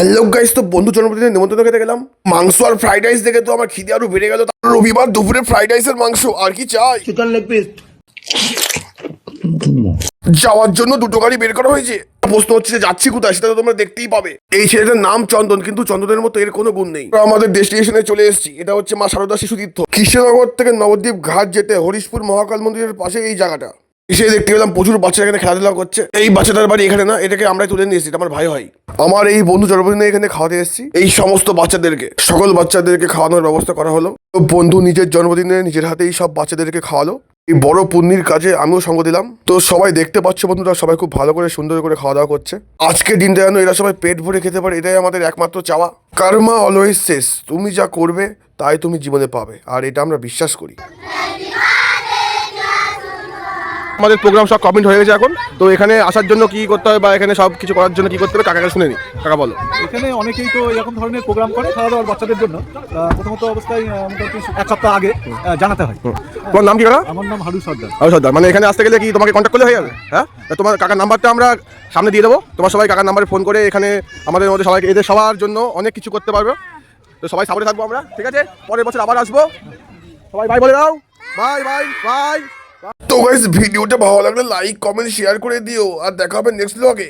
Hello guys, তো বন্ধু জন্মদিনে নেমন্তন্ন খেতে গেলাম। মাংস আর ফ্রাইড রাইস দেখে তো আমার খিদে আরো বেড়ে গেল। রবিবার দুপুরে ফ্রাইড রাইস আর মাংস, আর কি চাই? Chicken leg piece. যাওয়ার জন্য দুটো গাড়ি বের করা হয়েছে। প্রশ্ন হচ্ছে যে যাচ্ছি কোথায়, সেটা তো তোমরা দেখতেই পাবে। এই ছেলেটার নাম চন্দন, কিন্তু চন্দনের মতো এর কোনো গুণ নেই। আমরা আমাদের ডেস্টিনেশনে চলে এসেছি। এটা হচ্ছে মা শারদা শিশু তীর্থ। কৃষ্ণনগর থেকে নবদ্বীপ ঘাট যেতে হরিশপুর মহাকাল মন্দিরের পাশে এই জায়গাটা। এসে দেখতে পেলাম প্রচুর বাচ্চারা এখানে খেলাধুলা করছে। এই বাচ্চাটার বাড়ি এখানে না, এটাকে আমরাই তুলে নিয়ে এসেছি, এটা আমার ভাই হয়। আমার এই বন্ধু জন্মদিনে এখানে খাওয়াতে এসেছি। এই সমস্ত বাচ্চাদেরকে, সকল বাচ্চাদেরকে খাওয়ানোর ব্যবস্থা করা হলো। তো বন্ধু নিজের জন্মদিনে নিজের হাতেই সব বাচ্চাদেরকে খাওয়ালো। এই বড় পুণ্যির কাজে আমিও সঙ্গ দিলাম। তো সবাই দেখতে পাচ্ছ বন্ধুরা, সবাই খুব ভালো করে সুন্দর করে খাওয়া দাওয়া করছে। আজকের দিনটা যেন এরা সবাই পেট ভরে খেতে পারে, এটাই আমাদের একমাত্র চাওয়া। কার্মা অলওয়েজ শেষ, তুমি যা করবে তাই তুমি জীবনে পাবে, আর এটা আমরা বিশ্বাস করি। আমাদের প্রোগ্রাম সব কমপ্লিট হয়ে গেছে এখন। তো এখানে আসার জন্য কি করতে হবে বা এখানে সব কিছু করার জন্য কি করতে হবে কাকাকে শুনে নি। কাকা বলো। এখানে অনেকেই তো এরকম ধরনের প্রোগ্রাম করে খাওয়া দাওয়ার বাচ্চাদের জন্য। প্রথমত অবস্থায় মোটামুটি এক সপ্তাহ আগে জানাতে হয়। তোমার নাম কি কাকা? আমার নাম হারু সর্দার। হারু সর্দার। মানে এখানে আসতে গেলে কি তোমাকে কন্ট্যাক্ট করলে হয়ে যাবে? হ্যাঁ, তোমার কাকার নাম্বারটা আমরা সামনে দিয়ে দেবো। তোমার সবাই কাকার নাম্বারে ফোন করে এখানে আমাদের মধ্যে সবাইকে, এদের সবার জন্য অনেক কিছু করতে পারবে। তো সবাই সাপোর্টে থাকবো আমরা, ঠিক আছে? পরের বছর আবার আসবো। সবাই বাই বলে দাও। Bye bye bye. তো গাইস, ভিডিওটা ভালো লাগলে লাইক কমেন্ট শেয়ার করে দিও, আর দেখা হবে নেক্সট ব্লগে।